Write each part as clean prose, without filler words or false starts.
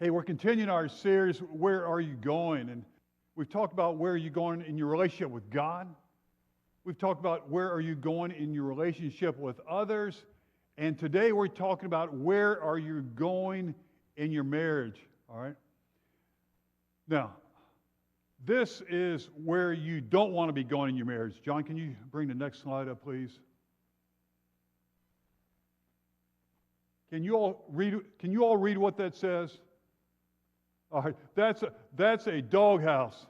Hey, we're continuing our series, Where Are You Going? And we've talked about where are you going in your relationship with God. We've talked about where are you going in your relationship with others. And today we're talking about where are you going in your marriage, all right? Now, this is where you don't want to be going in your marriage. John, can you bring the next slide up, please? Can you all read what that says? All right, that's a doghouse,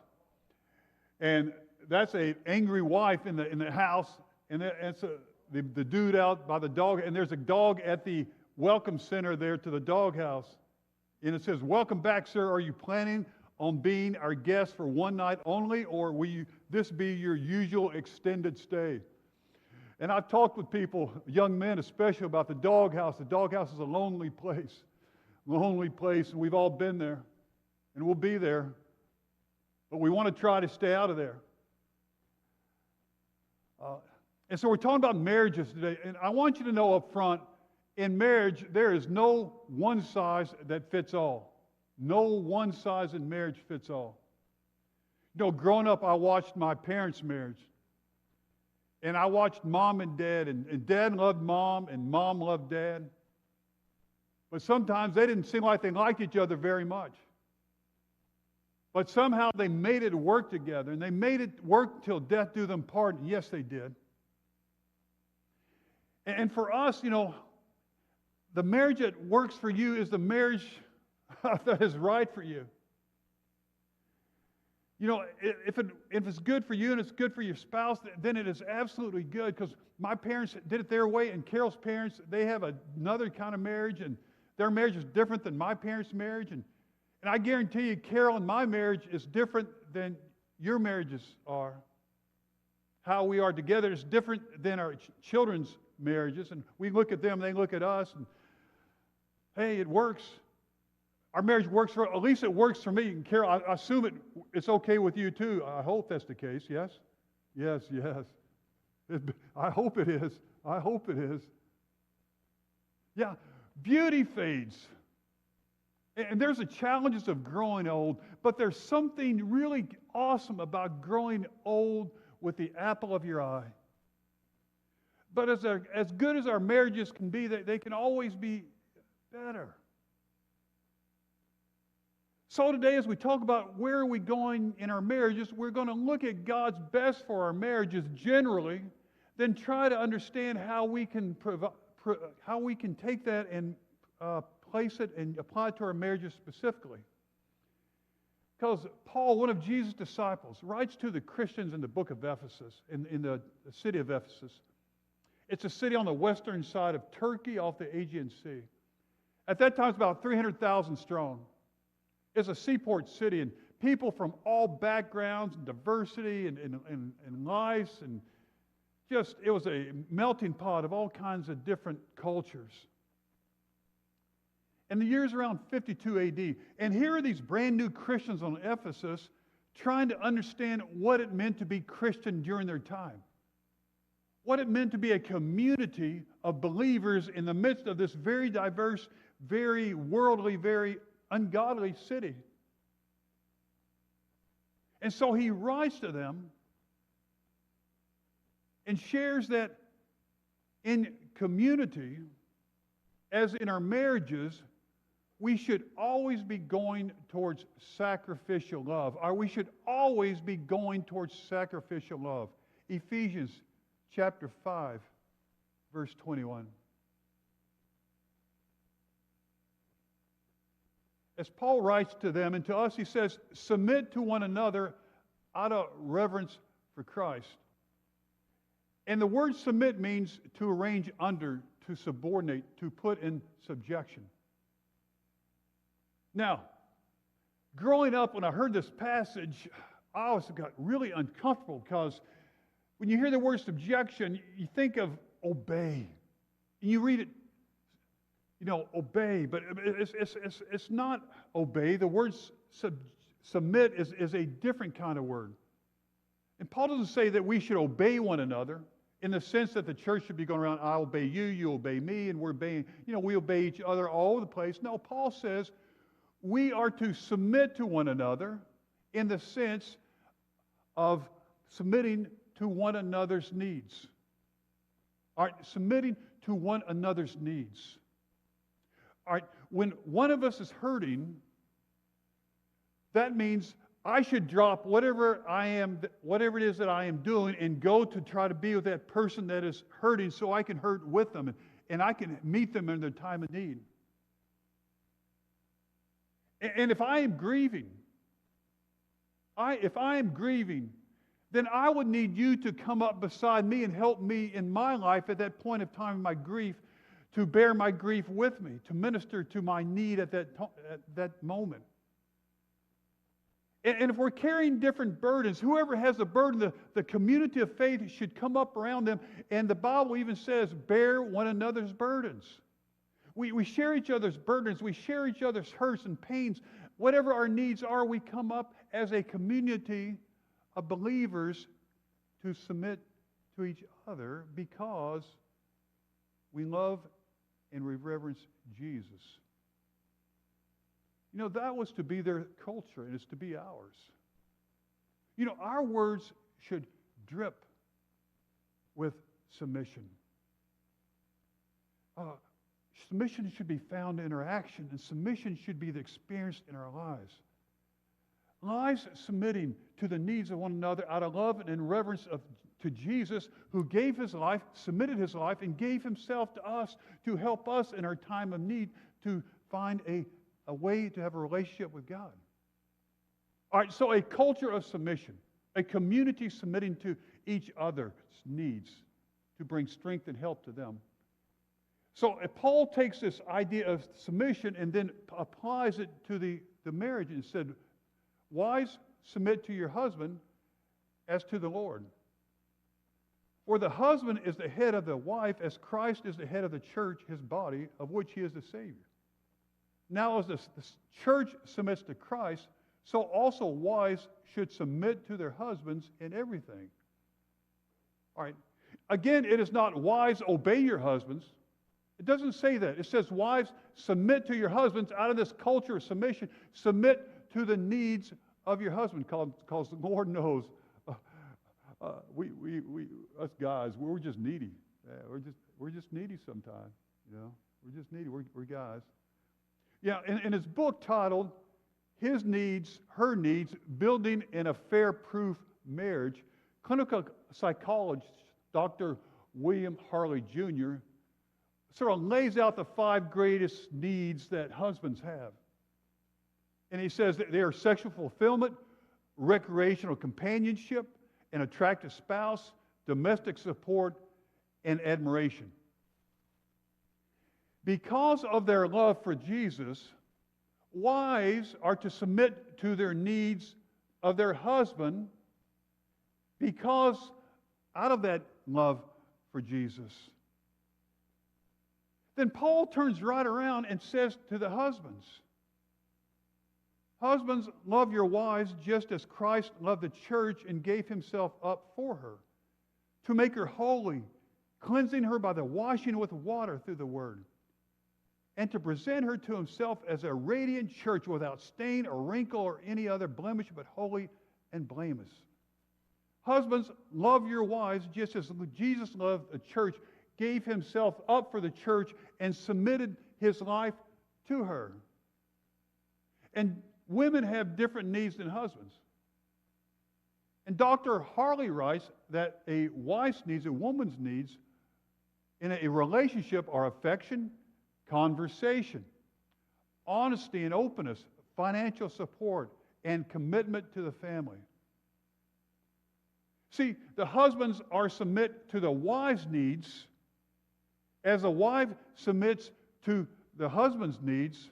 and that's an angry wife in the house, and that's the dude out by the dog, and there's a dog at the welcome center there to the doghouse, and it says, "Welcome back, sir. Are you planning on being our guest for one night only, or will this be your usual extended stay?" And I've talked with people, young men especially, about the doghouse. The doghouse is a lonely place, and we've all been there. And we'll be there, but we want to try to stay out of there. And so we're talking about marriages today, and I want you to know up front, in marriage, there is no one size that fits all. No one size in marriage fits all. You know, growing up, I watched my parents' marriage, and I watched mom and dad, and dad loved mom, and mom loved dad. But sometimes they didn't seem like they liked each other very much. But somehow they made it work together, and they made it work till death do them part. And yes, they did. And for us, you know, the marriage that works for you is the marriage that is right for you. You know, if it's good for you and it's good for your spouse, then it is absolutely good, because my parents did it their way, and Carol's parents, they have another kind of marriage, and their marriage is different than my parents' marriage, and I guarantee you, Carol and my marriage is different than your marriages are. How we are together is different than our children's marriages. And we look at them, they look at us, and hey, it works. Our marriage works at least it works for me. And Carol, I assume it's okay with you too. I hope that's the case, yes? Yes. I hope it is. Yeah, beauty fades. And there's the challenges of growing old, but there's something really awesome about growing old with the apple of your eye. But as good as our marriages can be, they can always be better. So today, as we talk about where are we going in our marriages, we're going to look at God's best for our marriages generally, then try to understand how we can take that and place it and apply it to our marriages specifically. Because Paul, one of Jesus' disciples, writes to the Christians in the book of Ephesus, in the city of Ephesus. It's a city on the western side of Turkey off the Aegean Sea. At that time, it's about 300,000 strong. It's a seaport city, and people from all backgrounds and diversity and lives, and just, it was a melting pot of all kinds of different cultures. And the year's around 52 AD. And here are these brand new Christians on Ephesus trying to understand what it meant to be Christian during their time. What it meant to be a community of believers in the midst of this very diverse, very worldly, very ungodly city. And so he writes to them and shares that in community, as in our marriages, we should always be going towards sacrificial love. Or we should always be going towards sacrificial love. Ephesians chapter 5, verse 21. As Paul writes to them and to us, he says, "Submit to one another out of reverence for Christ." And the word submit means to arrange under, to subordinate, to put in subjection. Now, growing up, when I heard this passage, I always got really uncomfortable, because when you hear the word subjection, you think of obey. And you read it, you know, obey, but it's not obey. The word submit is a different kind of word. And Paul doesn't say that we should obey one another in the sense that the church should be going around, I obey you, you obey me, and we're obeying, we obey each other all over the place. No, Paul says we are to submit to one another in the sense of submitting to one another's needs. All right, submitting to one another's needs. All right, when one of us is hurting, that means I should drop whatever it is that I am doing, and go to try to be with that person that is hurting, so I can hurt with them and I can meet them in their time of need. And if I am grieving, then I would need you to come up beside me and help me in my life at that point of time of my grief, to bear my grief with me, to minister to my need at that moment. And if we're carrying different burdens, whoever has a burden, the community of faith should come up around them. And the Bible even says, bear one another's burdens. We share each other's burdens. We share each other's hurts and pains. Whatever our needs are, we come up as a community of believers to submit to each other because we love and we reverence Jesus. You know, that was to be their culture, and it's to be ours. You know, our words should drip with submission. Submission should be found in our action, and submission should be experienced in our lives. Lives submitting to the needs of one another out of love and reverence to Jesus, who gave his life, submitted his life, and gave himself to us to help us in our time of need to find a way to have a relationship with God. All right, so a culture of submission, a community submitting to each other's needs to bring strength and help to them. So Paul takes this idea of submission and then applies it to the marriage and said, wives, submit to your husband as to the Lord. For the husband is the head of the wife, as Christ is the head of the church, his body, of which he is the Savior. Now, as the church submits to Christ, so also wives should submit to their husbands in everything. All right. Again, it is not wives, obey your husbands. It doesn't say that. It says, wives, submit to your husbands out of this culture of submission. Submit to the needs of your husband, because the Lord knows us guys, we're just needy. Yeah, we're just needy sometimes. You know, we're just needy. We're guys. Yeah, in his book titled His Needs, Her Needs, Building an Affair-Proof Marriage, clinical psychologist Dr. William Harley Jr. sort of lays out the 5 greatest needs that husbands have. And he says that they are sexual fulfillment, recreational companionship, an attractive spouse, domestic support, and admiration. Because of their love for Jesus, wives are to submit to their needs of their husband because out of that love for Jesus. Then Paul turns right around and says to the husbands, husbands, love your wives just as Christ loved the church and gave himself up for her, to make her holy, cleansing her by the washing with water through the word, and to present her to himself as a radiant church without stain or wrinkle or any other blemish, but holy and blameless. Husbands, love your wives just as Jesus loved the church, gave himself up for the church, and submitted his life to her. And women have different needs than husbands. And Dr. Harley writes that a wife's needs, a woman's needs in a relationship are affection, conversation, honesty and openness, financial support, and commitment to the family. See, the husbands are submit to the wife's needs as the wife submits to the husband's needs,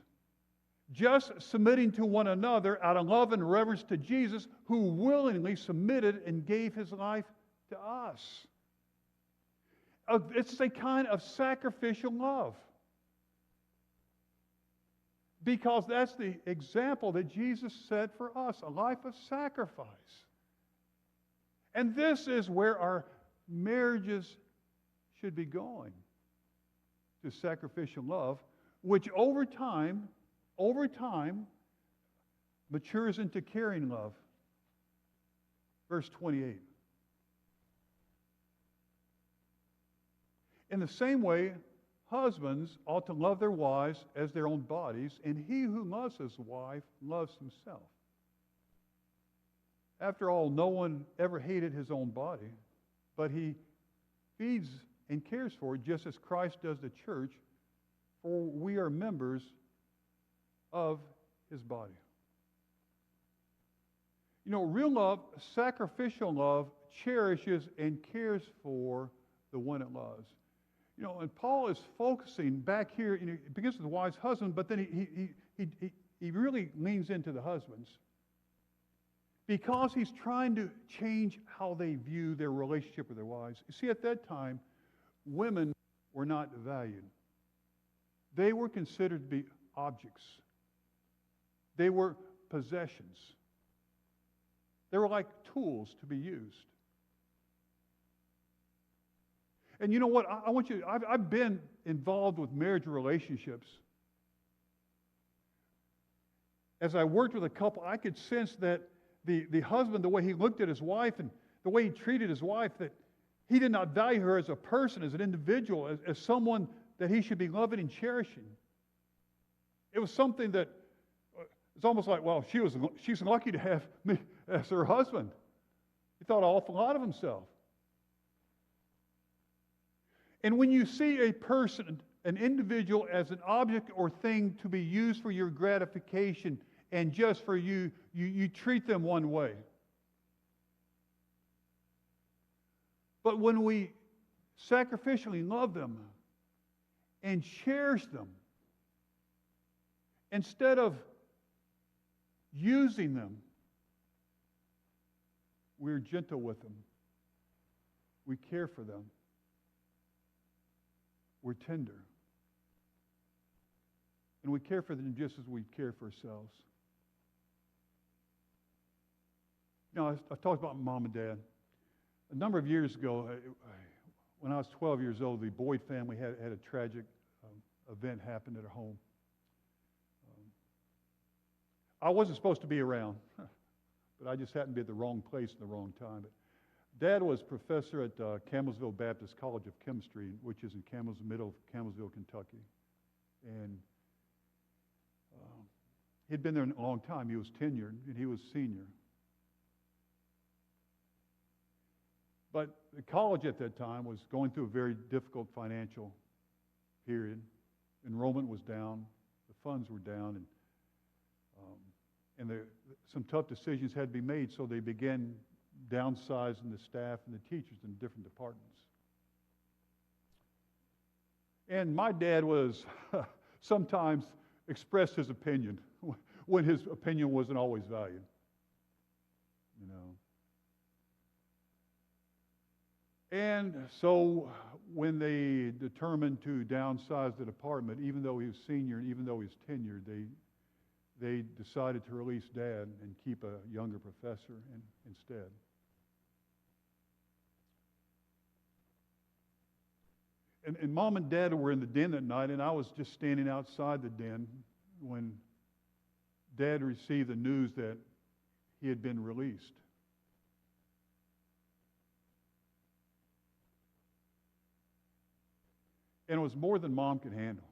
just submitting to one another out of love and reverence to Jesus, who willingly submitted and gave his life to us. It's a kind of sacrificial love. Because that's the example that Jesus set for us, a life of sacrifice. And this is where our marriages should be going, to sacrificial love, which over time matures into caring love. Verse 28. In the same way, husbands ought to love their wives as their own bodies, and he who loves his wife loves himself. After all, no one ever hated his own body, but he feeds and cares for it just as Christ does the church, for we are members of his body. You know, real love, sacrificial love, cherishes and cares for the one it loves. You know, and Paul is focusing back here, it begins with the wise husband, but then he really leans into the husbands. Because he's trying to change how they view their relationship with their wives. You see, at that time, women were not valued. They were considered to be objects. They were possessions. They were like tools to be used. And you know what? I want you, I've been involved with marriage relationships. As I worked with a couple, I could sense that the husband, the way he looked at his wife and the way he treated his wife, that he did not value her as a person, as an individual, as someone that he should be loving and cherishing. It was something that it's almost like, well, she's lucky to have me as her husband. He thought an awful lot of himself. And when you see a person, an individual, as an object or thing to be used for your gratification and just for you, you treat them one way. But when we sacrificially love them and cherish them, instead of using them, we're gentle with them. We care for them. We're tender. And we care for them just as we care for ourselves. You know, I talked about mom and dad. A number of years ago, when I was 12 years old, the Boyd family had a tragic event happen at our home. I wasn't supposed to be around, but I just happened to be at the wrong place at the wrong time. But Dad was professor at Campbellsville Baptist College of Chemistry, which is in middle of Campbellsville, Kentucky. And he'd been there a long time. He was tenured, and he was senior. But the college at that time was going through a very difficult financial period. Enrollment was down. The funds were down. And some tough decisions had to be made, so they began downsizing the staff and the teachers in different departments. And my dad was sometimes expressed his opinion when his opinion wasn't always valued. You know. And so when they determined to downsize the department, even though he was senior and even though he was tenured, they decided to release Dad and keep a younger professor instead. And Mom and Dad were in the den that night, and I was just standing outside the den when Dad received the news that he had been released. And it was more than Mom could handle.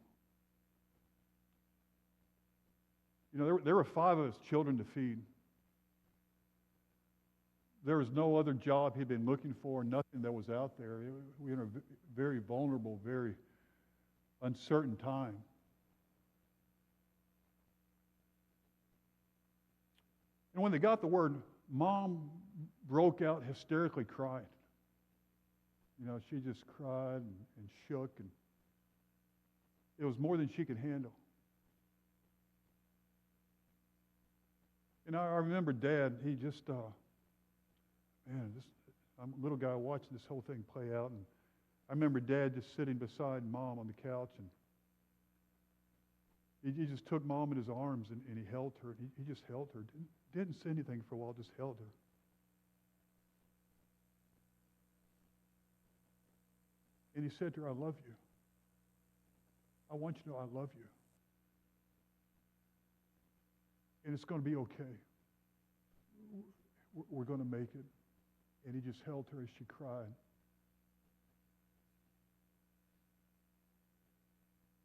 You know, there were 5 of us children to feed. There was no other job he'd been looking for, nothing that was out there. We were in a very vulnerable, very uncertain time. And when they got the word, Mom broke out hysterically crying. You know, she just cried and shook, and it was more than she could handle. And I remember Dad, he just, I'm a little guy watching this whole thing play out, and I remember Dad just sitting beside Mom on the couch, and he just took Mom in his arms, and he held her. He just held her. Didn't say anything for a while, just held her. And he said to her, I love you. I want you to know I love you. and it's going to be okay. We're going to make it. And he just held her as she cried.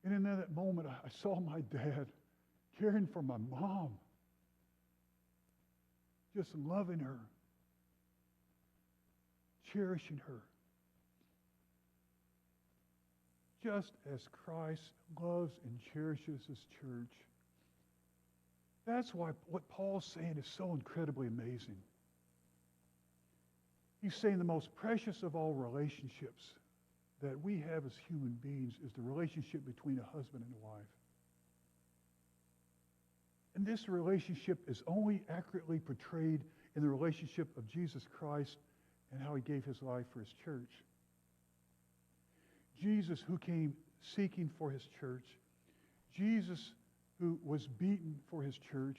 And in that moment, I saw my dad caring for my mom, just loving her, cherishing her, just as Christ loves and cherishes his church. That's why what Paul's saying is so incredibly amazing. He's saying the most precious of all relationships that we have as human beings is the relationship between a husband and a wife. And this relationship is only accurately portrayed in the relationship of Jesus Christ and how he gave his life for his church. Jesus, who came seeking for his church. Jesus, who was beaten for his church.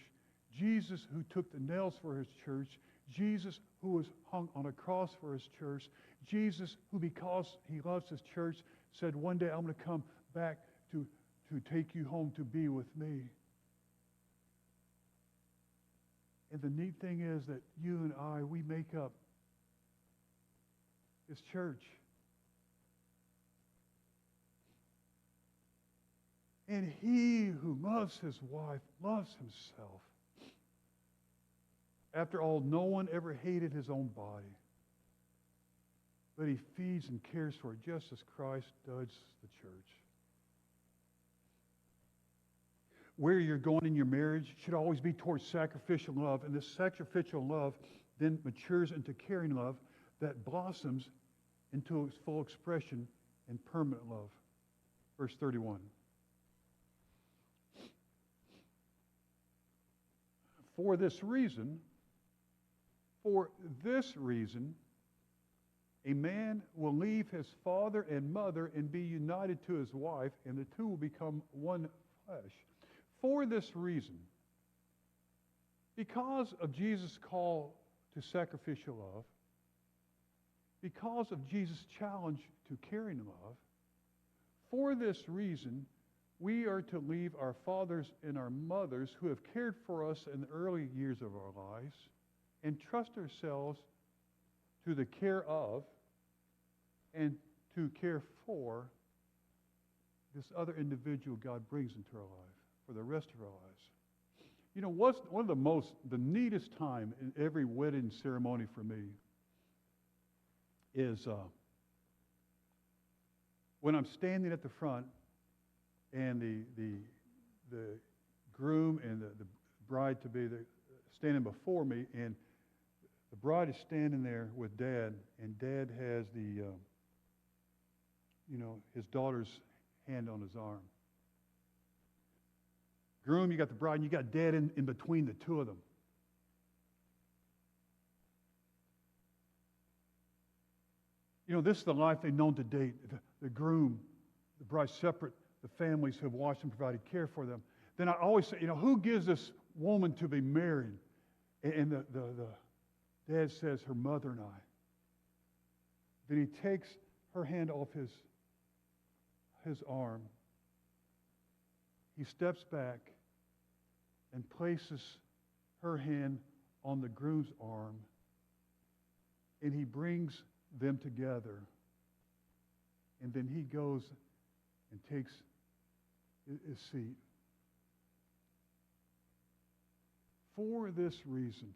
Jesus, who took the nails for his church. Jesus, who was hung on a cross for his church. Jesus, who because he loves his church, said, one day I'm going to come back to take you home to be with me. And the neat thing is that you and I, we make up this church. And he who loves his wife loves himself. After all, no one ever hated his own body, but he feeds and cares for it just as Christ does the church. Where you're going in your marriage should always be towards sacrificial love, and this sacrificial love then matures into caring love that blossoms into its full expression in permanent love. Verse 31. For this reason, a man will leave his father and mother and be united to his wife, and the two will become one flesh. For this reason, because of Jesus' call to sacrificial love, because of Jesus' challenge to caring love, for this reason, we are to leave our fathers and our mothers who have cared for us in the early years of our lives and trust ourselves to the care of and to care for this other individual God brings into our life for the rest of our lives. You know, what's one of the neatest time in every wedding ceremony for me is when I'm standing at the front and the groom and the bride-to-be standing before me, and the bride is standing there with Dad, and Dad has his daughter's hand on his arm. Groom, you got the bride, and you got Dad in between the two of them. You know, this is the life they've known to date. The groom, the bride separate, the families who have watched and provided care for them. Then I always say, who gives this woman to be married? And the Dad says, her mother and I. Then he takes her hand off his arm. He steps back and places her hand on the groom's arm, and he brings them together. And then he goes and takes his seat. For this reason,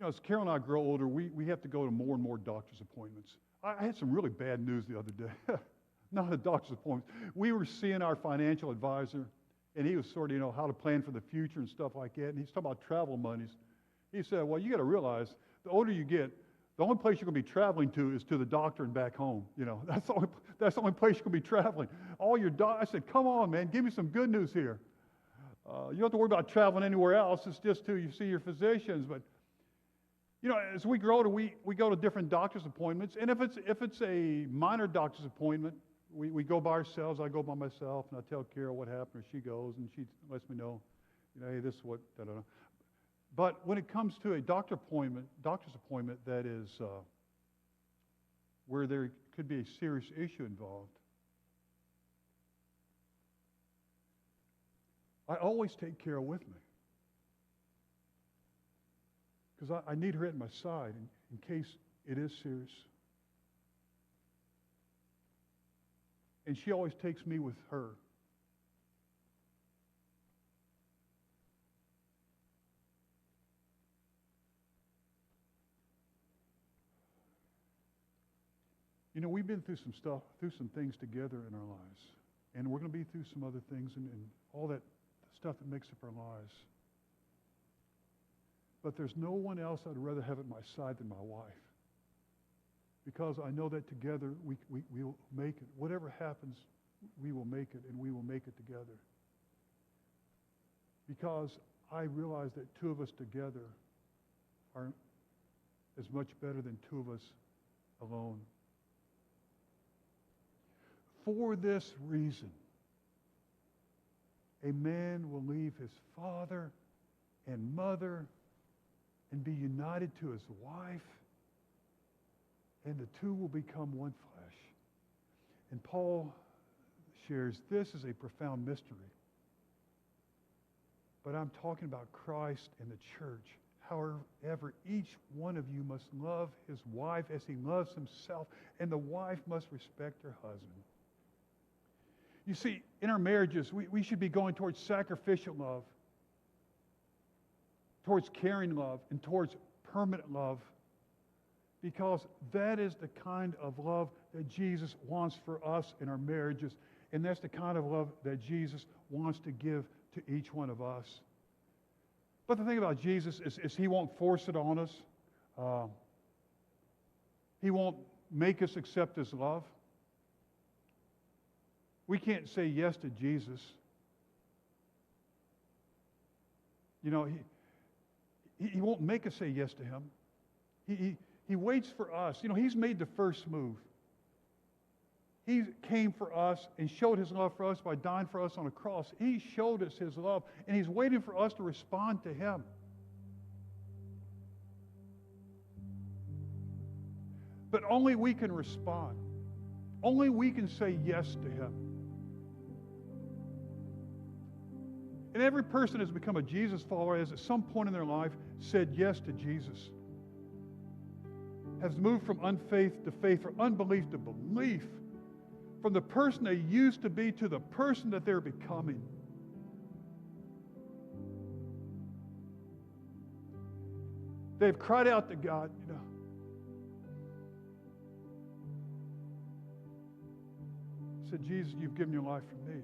as Carol and I grow older, we have to go to more and more doctor's appointments. I had some really bad news the other day. Not a doctor's appointment. We were seeing our financial advisor, and he was sort of, how to plan for the future and stuff like that. And he's talking about travel monies. He said, well, you got to realize, the older you get, the only place you're going to be traveling to is to the doctor and back home. That's the only place you're going to be traveling. I said, come on, man, give me some good news here. You don't have to worry about traveling anywhere else. It's just to you see your physicians. But as we grow older, we go to different doctor's appointments. And if it's a minor doctor's appointment, we go by ourselves. I go by myself, and I tell Carol what happened, or she goes, and she lets me know, hey, this is what, da-da-da. But when it comes to a doctor's appointment that is where there could be a serious issue involved, I always take Carol with me. Because I need her at my side in case it is serious. And she always takes me with her. You know, we've been through some things together in our lives. And we're going to be through some other things and all that stuff that makes up our lives. But there's no one else I'd rather have at my side than my wife. Because I know that together we'll make it. Whatever happens, we will make it, and we will make it together. Because I realize that two of us together are as much better than two of us alone. For this reason, a man will leave his father and mother and be united to his wife, and the two will become one flesh. And Paul shares this is a profound mystery. But I'm talking about Christ and the church. However, each one of you must love his wife as he loves himself, and the wife must respect her husband. You see, in our marriages, we should be going towards sacrificial love, towards caring love, and towards permanent love, because that is the kind of love that Jesus wants for us in our marriages, and that's the kind of love that Jesus wants to give to each one of us. But the thing about Jesus is he won't force it on us. He won't make us accept his love. We can't say yes to Jesus. You know, he won't make us say yes to him. He waits for us. You know, he's made the first move. He came for us and showed his love for us by dying for us on a cross. He showed us his love, and he's waiting for us to respond to him. But only we can respond. Only we can say yes to him. And every person has become a Jesus follower has at some point in their life said yes to Jesus. Has moved from unfaith to faith, or unbelief to belief. From the person they used to be to the person that they're becoming. They've cried out to God, you know. Said, Jesus, you've given your life for me.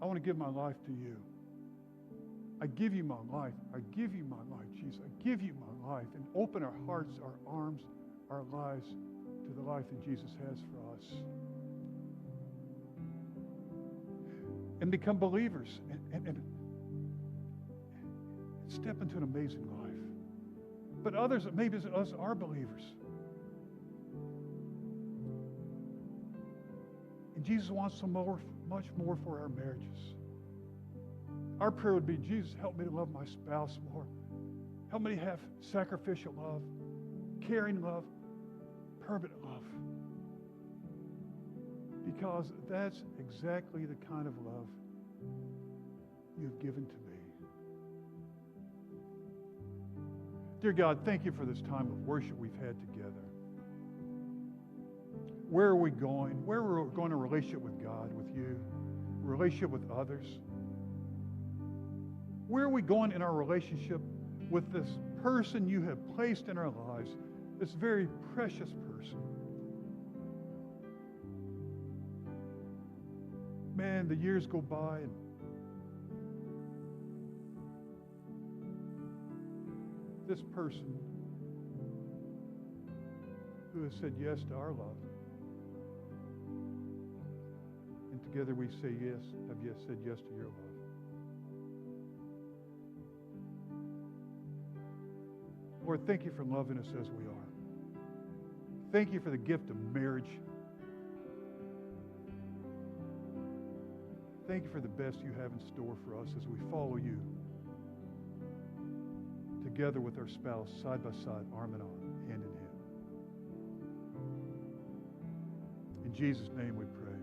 I want to give my life to you. I give you my life. I give you my life, Jesus. I give you my life. And open our hearts, our arms, our lives to the life that Jesus has for us. And become believers and step into an amazing life. But others, maybe us, are believers. And Jesus wants much more for our marriages. Our prayer would be, Jesus, help me to love my spouse more. Help me to have sacrificial love, caring love, permanent love. Because that's exactly the kind of love you've given to me. Dear God, thank you for this time of worship we've had together. Where are we going? Where are we going in a relationship with God, with you, a relationship with others? Where are we going in our relationship with this person you have placed in our lives, this very precious person? Man, the years go by and this person who has said yes to our love, and together we say yes, said yes to your love. Lord, thank you for loving us as we are. Thank you for the gift of marriage. Thank you for the best you have in store for us as we follow you together with our spouse, side by side, arm in arm, hand in hand. In Jesus' name we pray.